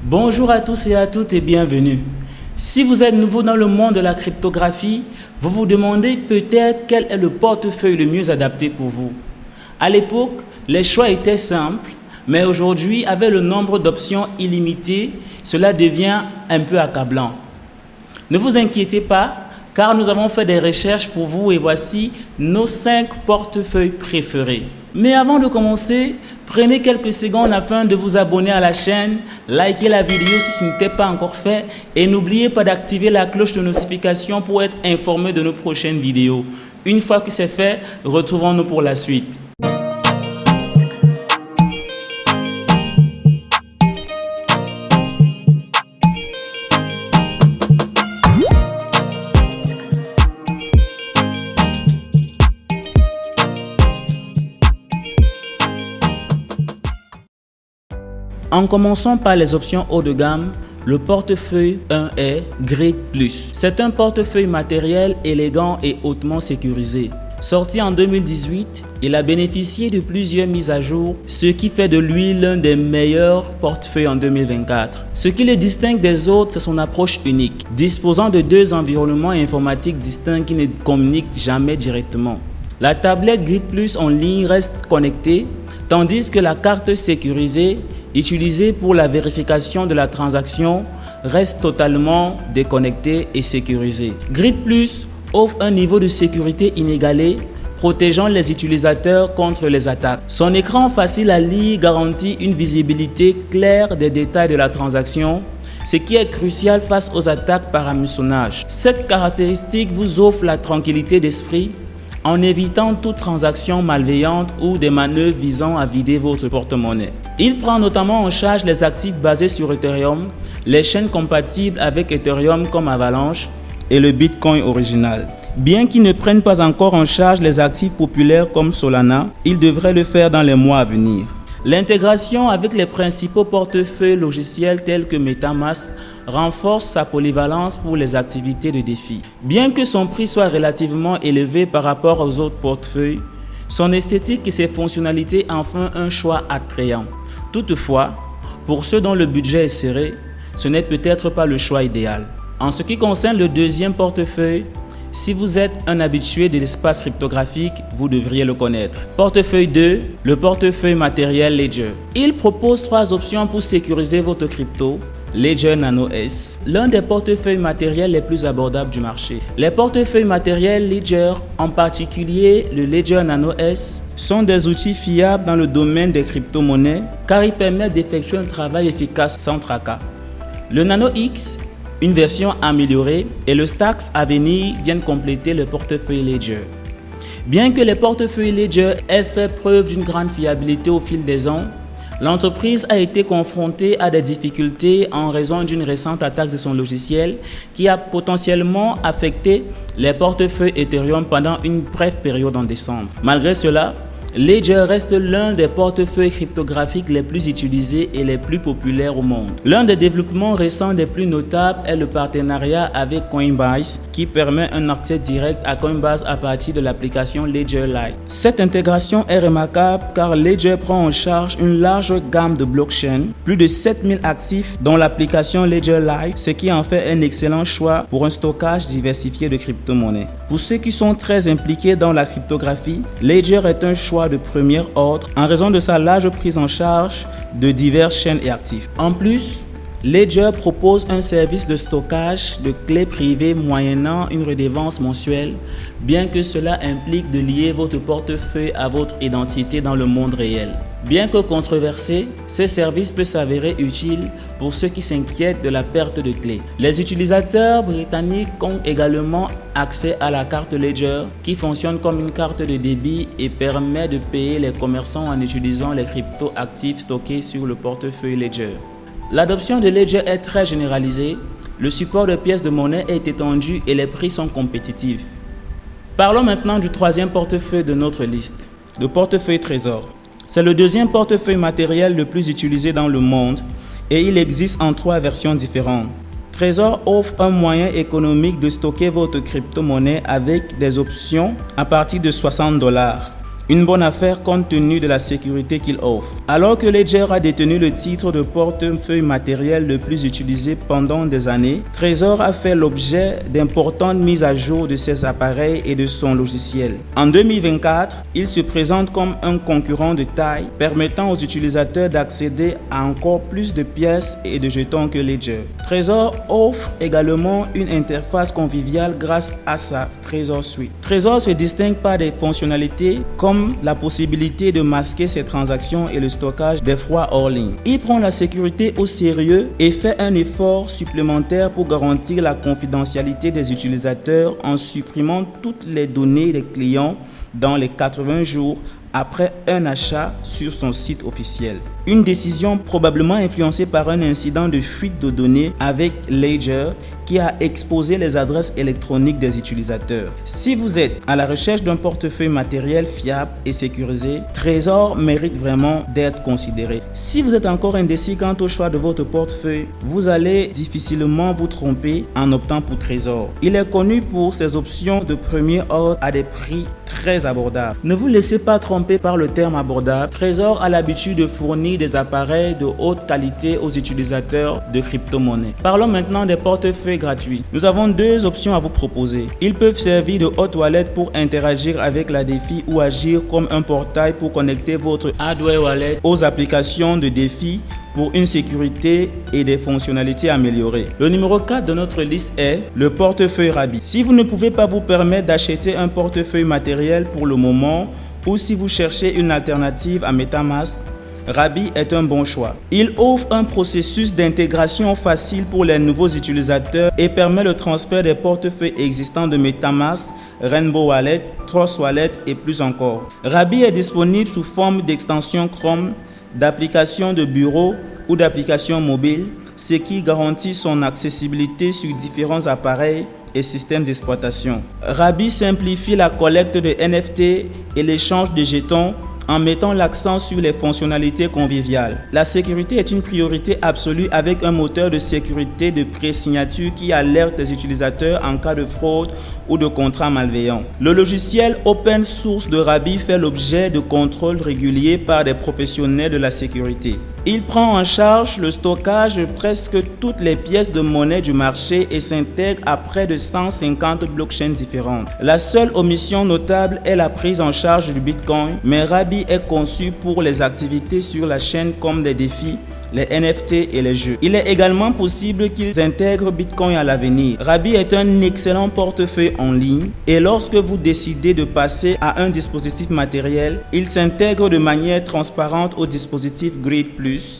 Bonjour à tous et à toutes et bienvenue. Si vous êtes nouveau dans le monde de la cryptographie, vous vous demandez peut-être quel est le portefeuille le mieux adapté pour vous. À l'époque, les choix étaient simples, mais aujourd'hui, avec le nombre d'options illimitées, cela devient un peu accablant. Ne vous inquiétez pas, car nous avons fait des recherches pour vous et voici nos 5 portefeuilles préférés. Mais avant de commencer, prenez quelques secondes afin de vous abonner à la chaîne, likez la vidéo si ce n'était pas encore fait et n'oubliez pas d'activer la cloche de notification pour être informé de nos prochaines vidéos. Une fois que c'est fait, retrouvons-nous pour la suite. En commençant par les options haut de gamme, le portefeuille 1 est Grid Plus. C'est un portefeuille matériel élégant et hautement sécurisé. Sorti en 2018, il a bénéficié de plusieurs mises à jour, ce qui fait de lui l'un des meilleurs portefeuilles en 2024. Ce qui le distingue des autres, c'est son approche unique, disposant de 2 environnements informatiques distincts qui ne communiquent jamais directement. La tablette Grid Plus en ligne reste connectée, tandis que la carte sécurisée, utilisée pour la vérification de la transaction, reste totalement déconnectée et sécurisée. Grid Plus offre un niveau de sécurité inégalé, protégeant les utilisateurs contre les attaques. Son écran facile à lire garantit une visibilité claire des détails de la transaction, ce qui est crucial face aux attaques par hameçonnage. Cette caractéristique vous offre la tranquillité d'esprit en évitant toute transaction malveillante ou des manœuvres visant à vider votre porte-monnaie. Il prend notamment en charge les actifs basés sur Ethereum, les chaînes compatibles avec Ethereum comme Avalanche et le Bitcoin original. Bien qu'il ne prenne pas encore en charge les actifs populaires comme Solana, il devrait le faire dans les mois à venir. L'intégration avec les principaux portefeuilles logiciels tels que MetaMask renforce sa polyvalence pour les activités de défi. Bien que son prix soit relativement élevé par rapport aux autres portefeuilles, son esthétique et ses fonctionnalités en font un choix attrayant. Toutefois, pour ceux dont le budget est serré, ce n'est peut-être pas le choix idéal. En ce qui concerne le deuxième portefeuille, si vous êtes un habitué de l'espace cryptographique, vous devriez le connaître. Portefeuille 2, le portefeuille matériel Ledger. Il propose 3 options pour sécuriser votre crypto. Ledger Nano S, l'un des portefeuilles matériels les plus abordables du marché. Les portefeuilles matériels Ledger, en particulier le Ledger Nano S, sont des outils fiables dans le domaine des crypto-monnaies car ils permettent d'effectuer un travail efficace sans tracas. Le Nano X, une version améliorée, et le Stacks à venir viennent compléter le portefeuille Ledger. Bien que les portefeuilles Ledger aient fait preuve d'une grande fiabilité au fil des ans, l'entreprise a été confrontée à des difficultés en raison d'une récente attaque de son logiciel qui a potentiellement affecté les portefeuilles Ethereum pendant une brève période en décembre. Malgré cela, Ledger reste l'un des portefeuilles cryptographiques les plus utilisés et les plus populaires au monde. L'un des développements récents des plus notables est le partenariat avec Coinbase qui permet un accès direct à Coinbase à partir de l'application Ledger Live. Cette intégration est remarquable car Ledger prend en charge une large gamme de blockchains, plus de 7000 actifs dont l'application Ledger Live, ce qui en fait un excellent choix pour un stockage diversifié de crypto-monnaies. Pour ceux qui sont très impliqués dans la cryptographie, Ledger est un choix de premier ordre en raison de sa large prise en charge de diverses chaînes et actifs. En plus, Ledger propose un service de stockage de clés privées moyennant une redevance mensuelle, bien que cela implique de lier votre portefeuille à votre identité dans le monde réel. Bien que controversé, ce service peut s'avérer utile pour ceux qui s'inquiètent de la perte de clés. Les utilisateurs britanniques ont également accès à la carte Ledger qui fonctionne comme une carte de débit et permet de payer les commerçants en utilisant les crypto-actifs stockés sur le portefeuille Ledger. L'adoption de Ledger est très généralisée, le support de pièces de monnaie est étendu et les prix sont compétitifs. Parlons maintenant du troisième portefeuille de notre liste, le portefeuille Trésor. C'est le deuxième portefeuille matériel le plus utilisé dans le monde et il existe en 3 versions différentes. Trésor offre un moyen économique de stocker votre crypto-monnaie avec des options à partir de $60. Une bonne affaire compte tenu de la sécurité qu'il offre. Alors que Ledger a détenu le titre de portefeuille matériel le plus utilisé pendant des années, Trezor a fait l'objet d'importantes mises à jour de ses appareils et de son logiciel. En 2024, il se présente comme un concurrent de taille permettant aux utilisateurs d'accéder à encore plus de pièces et de jetons que Ledger. Trezor offre également une interface conviviale grâce à sa Trezor Suite. Trezor se distingue par des fonctionnalités comme la possibilité de masquer ses transactions et le stockage des froids hors ligne. Il prend la sécurité au sérieux et fait un effort supplémentaire pour garantir la confidentialité des utilisateurs en supprimant toutes les données des clients dans les 80 jours après un achat sur son site officiel. Une décision probablement influencée par un incident de fuite de données avec Ledger qui a exposé les adresses électroniques des utilisateurs. Si vous êtes à la recherche d'un portefeuille matériel fiable et sécurisé, Trezor mérite vraiment d'être considéré. Si vous êtes encore indécis quant au choix de votre portefeuille, vous allez difficilement vous tromper en optant pour Trezor. Il est connu pour ses options de premier ordre à des prix très abordables. Ne vous laissez pas tromper par le terme abordable. Trezor a l'habitude de fournir des appareils de haute qualité aux utilisateurs de crypto-monnaies. Parlons maintenant des portefeuilles gratuits. Nous avons deux options à vous proposer. Ils peuvent servir de hot wallet pour interagir avec la DeFi ou agir comme un portail pour connecter votre hardware wallet aux applications de DeFi pour une sécurité et des fonctionnalités améliorées. Le numéro 4 de notre liste est le portefeuille Rabby. Si vous ne pouvez pas vous permettre d'acheter un portefeuille matériel pour le moment ou si vous cherchez une alternative à MetaMask, Rabby est un bon choix. Il offre un processus d'intégration facile pour les nouveaux utilisateurs et permet le transfert des portefeuilles existants de MetaMask, Rainbow Wallet, Trust Wallet et plus encore. Rabby est disponible sous forme d'extension Chrome, d'applications de bureau ou d'applications mobiles, ce qui garantit son accessibilité sur différents appareils et systèmes d'exploitation. Rabby simplifie la collecte de NFT et l'échange de jetons en mettant l'accent sur les fonctionnalités conviviales. La sécurité est une priorité absolue avec un moteur de sécurité de pré-signature qui alerte les utilisateurs en cas de fraude ou de contrat malveillant. Le logiciel open source de Rabby fait l'objet de contrôles réguliers par des professionnels de la sécurité. Il prend en charge le stockage de presque toutes les pièces de monnaie du marché et s'intègre à près de 150 blockchains différentes. La seule omission notable est la prise en charge du Bitcoin, mais Rabby est conçu pour les activités sur la chaîne comme les défis, les NFT et les jeux. Il est également possible qu'ils intègrent Bitcoin à l'avenir. Rabby est un excellent portefeuille en ligne et lorsque vous décidez de passer à un dispositif matériel, il s'intègre de manière transparente au dispositif Grid+,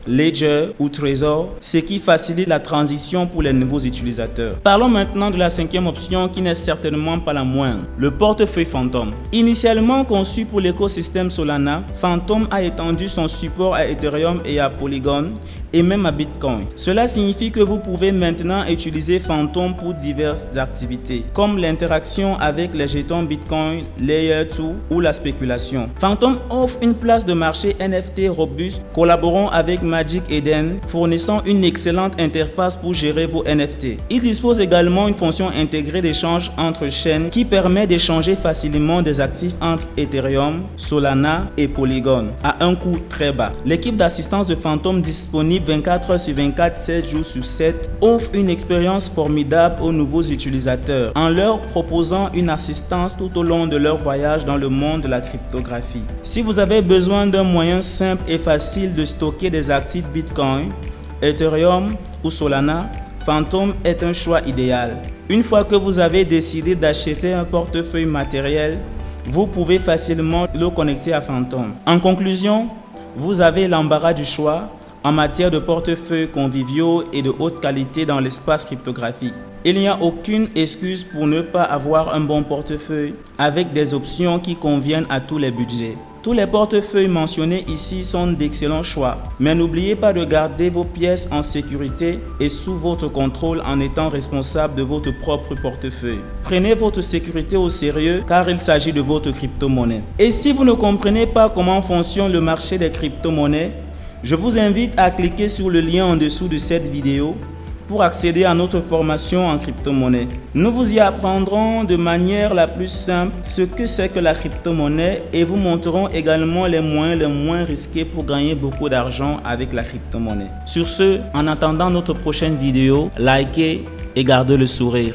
Ledger ou Trezor, ce qui facilite la transition pour les nouveaux utilisateurs. Parlons maintenant de la cinquième option qui n'est certainement pas la moindre, le portefeuille Phantom. Initialement conçu pour l'écosystème Solana, Phantom a étendu son support à Ethereum et à Polygon et même à Bitcoin. Cela signifie que vous pouvez maintenant utiliser Phantom pour diverses activités, comme l'interaction avec les jetons Bitcoin, Layer 2 ou la spéculation. Phantom offre une place de marché NFT robuste, collaborant avec Magic Eden, fournissant une excellente interface pour gérer vos NFT. Il dispose également d'une fonction intégrée d'échange entre chaînes qui permet d'échanger facilement des actifs entre Ethereum, Solana et Polygon à un coût très bas. L'équipe d'assistance de Phantom disponible 24 heures sur 24, 7 jours sur 7, offre une expérience formidable aux nouveaux utilisateurs en leur proposant une assistance tout au long de leur voyage dans le monde de la cryptographie. Si vous avez besoin d'un moyen simple et facile de stocker des actifs Bitcoin, Ethereum ou Solana, Phantom est un choix idéal. Une fois que vous avez décidé d'acheter un portefeuille matériel, vous pouvez facilement le connecter à Phantom. En conclusion, vous avez l'embarras du choix en matière de portefeuilles conviviaux et de haute qualité dans l'espace cryptographique. Il n'y a aucune excuse pour ne pas avoir un bon portefeuille avec des options qui conviennent à tous les budgets. Tous les portefeuilles mentionnés ici sont d'excellents choix, mais n'oubliez pas de garder vos pièces en sécurité et sous votre contrôle en étant responsable de votre propre portefeuille. Prenez votre sécurité au sérieux car il s'agit de votre crypto-monnaie. Et si vous ne comprenez pas comment fonctionne le marché des crypto-monnaies, je vous invite à cliquer sur le lien en dessous de cette vidéo pour accéder à notre formation en crypto-monnaie. Nous vous y apprendrons de manière la plus simple ce que c'est que la crypto-monnaie et vous montrerons également les moyens les moins risqués pour gagner beaucoup d'argent avec la crypto-monnaie. Sur ce, en attendant notre prochaine vidéo, likez et gardez le sourire.